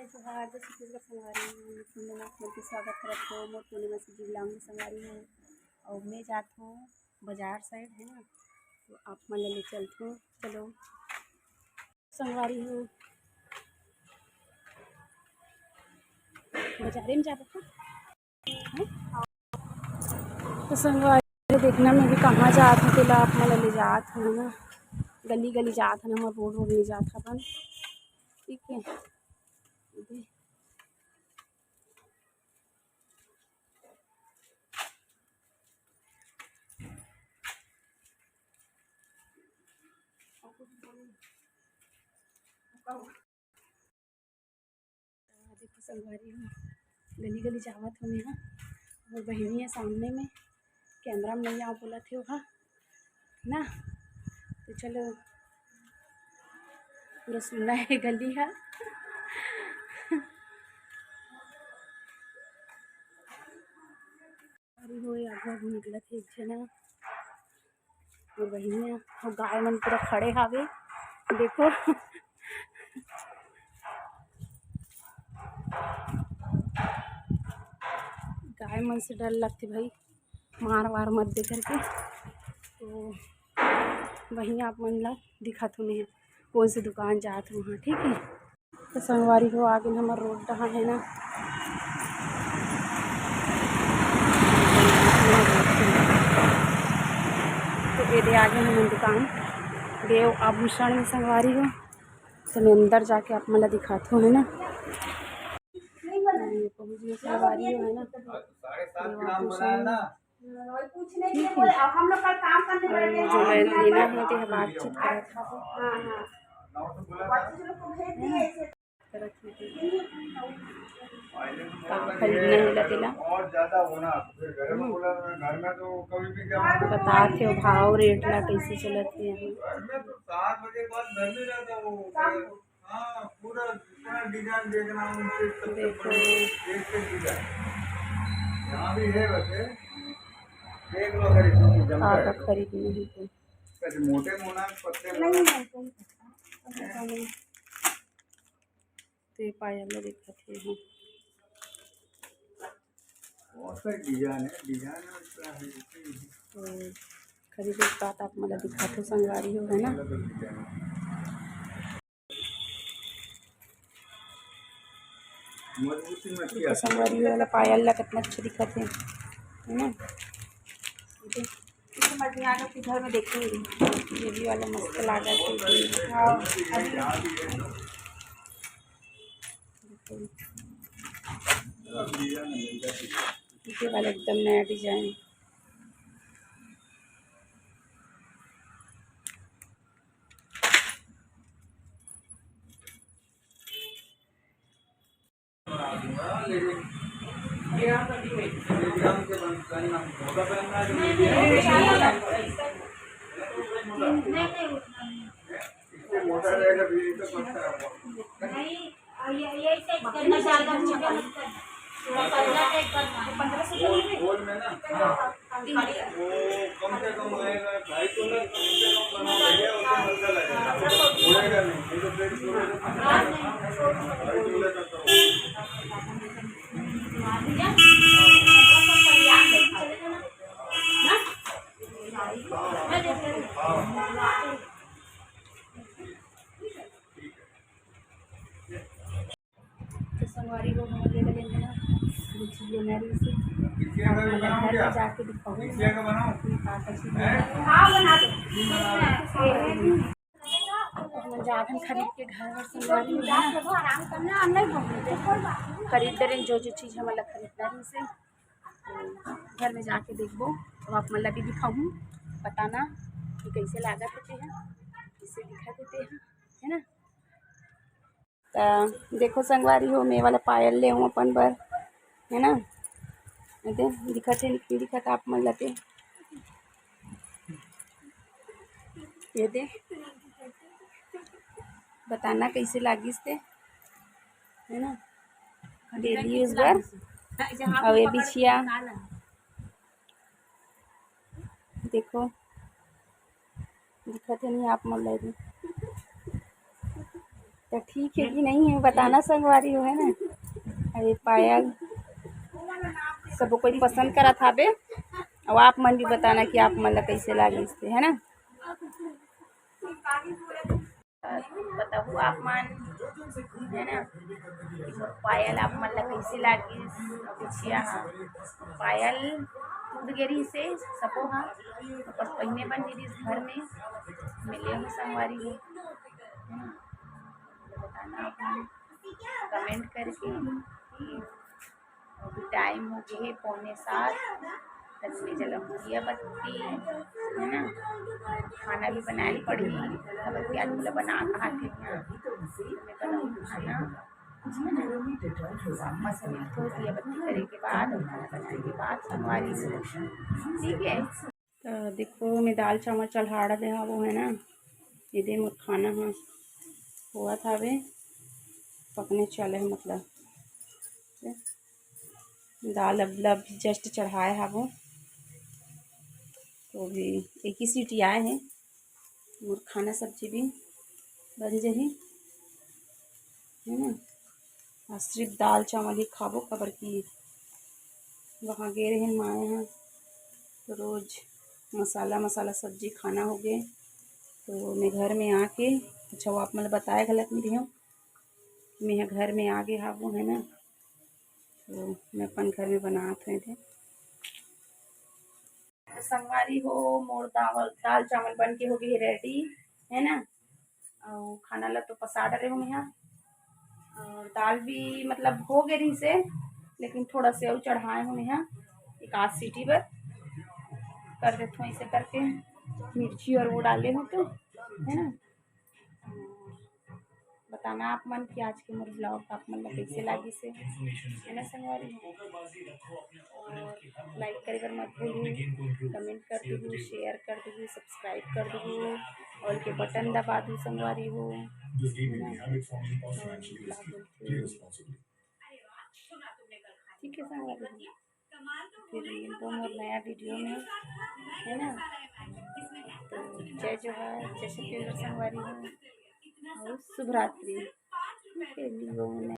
जय जोहार जय छत्तीसगढ़ संगवारी में आप मन के स्वागत करत हो मोर पूर्णिमा से जिला में संगवारी हो और मैं जात हूँ बाजार साइड है ना, तो आप मन ले चलते हो। चलो संगवारी हो बाजारे में जाता था तो संगवारी देखना में भी कहाँ जात हो तेला आप मन ले जात हो ना, गली गली जात है ना, रोड रोड नहीं जात अपन। ठीक है देखो संगवारी हो गली गली जावत हो यहाँ और बहनी है सामने में, कैमरा में नहीं आ बोला थे वहाँ ना, तो चलो पूरा सुनना है गली है। अरे हो आगू निकला थे एक जना और बहनिया और गाय मन पूरा खड़े हावे देखो। गाय मन से डर लगती भाई, मार वार मत दे करके। तो वहीं आप मन ला दिखत हो मैं कौन सी दुकान जात हूँ वहाँ। ठीक है तो संगवारी को आगे हमारा रोड रहा है ना, तो ये आगे हमारी दुकान देव आभूषण में संगवारी हो, तो मैं अंदर जाके आप मला दिखाता हूँ है ना। संगवारी हो है ना देव आभूषण ठीक है, हम लोग कल काम करने जो लेना है तो बातचीत करा था खरीदना है लतेला बताते हो भाव रेट ला कैसे चलते हैं देखो खरीदने ही तो मोटे मोना नहीं तो पायल देखा थे डिजाइन तो खरीदे बात आप मतलब दिखाते संगवारी हो है ना। संगवारी वाला पायल ला कितना अच्छा दिखत है ना, घर में देखेंगे ये भी वाला मस्त लागत है वाला एकदम नया डिजाइन। संगवारी को हम ले लेंगे ना ज्वेलरी से घर में जाके दिखाऊंगी जाकर खरीद के घर में संगवारी खरीद करें जो जो चीज़ हमारा खरीदना है से तो घर में जाके देखो तो आप मतलब भी दिखाऊँ बताना कि कैसे लागत होते हैं किससे दिखा देते हैं है ना। तो देखो संगवारी हो मैं वाला पायल ले हूँ अपन बर है ना, दिखत है दिखत आप मन लते ये दे बताना कैसे लागिस ते है ना, डेली यूज बर और ये बिछिया देखो दिखत है नहीं आप मन लगे तो ठीक है कि नहीं है बताना संगवारी हो, है ना। अरे पायल सब कोई पसंद करा था बे, और आप मन भी बताना कि आप मन ला कैसे लागी इससे, है ना। बताओ आप मन, है ना, पायल आप मन ला कैसे लागी बिछिया। हाँ पायल टूट गेरी से सपो, हाँ पर पहिने बन दीदी घर में मिले हो संगवारी हो, है ना। बताना आप मन कमेंट करके कि अभी टाइम हो गए 6:45, तक में जलम दिया बत्ती, है ना। खाना भी बनानी पड़ी, बत्ती आज मतलब बना कहा थे मैं बनाऊँ खाना, वापस मिलते दिया बत्ती करे के बाद और खाना बनाने के बाद संगवारी हो, ठीक है। तो देखो मैं दाल चावल चढ़ा दे हाँ वो, है ना। ये मोर खाना हाँ हुआ था वे पकने चले हैं, मतलब दाल अब जस्ट चढ़ाए है वो, तो भी एक ही सीटी आए हैं और खाना सब्जी भी बन जाही, है ना। और सिर्फ दाल चावल ही खाबो खबर की वहाँ गए रहे माए हैं, तो रोज़ मसाला मसाला सब्जी खाना हो गए। तो मैं घर में आके, अच्छा वो आप मतलब बताया गलत नहीं रही हूँ, मैं घर में आ गए हाँ वो, है ना। तो मैं अपन घर में बना थे संगवारी हो। मोर दाल चावल बन के हो गई रेडी, है ना। और खाना ला तो पसा डरे हूँ यहाँ, और दाल भी मतलब हो गई रही से, लेकिन थोड़ा से और चढ़ाए हूँ यहाँ एक आध सीटी पर कर देते हूँ ऐसे करके, मिर्ची और वो डाले हूँ तो, है ना। बताना आप मन कि आज के मोर ब्लॉग आप मन कैसे लागी से, है ना संगवारी। और लाइक करे बर मत भूलू, कमेंट कर दू, शेयर कर दू, सब्सक्राइब कर दू, और के बटन दबा दू संगवारी हो, ठीक है संगवारी। फिर मिलते हैं और नया वीडियो में, है ना। तो जय जोहार, जय श्री कृष्ण संगवारी हो, और शुभ रात्रि।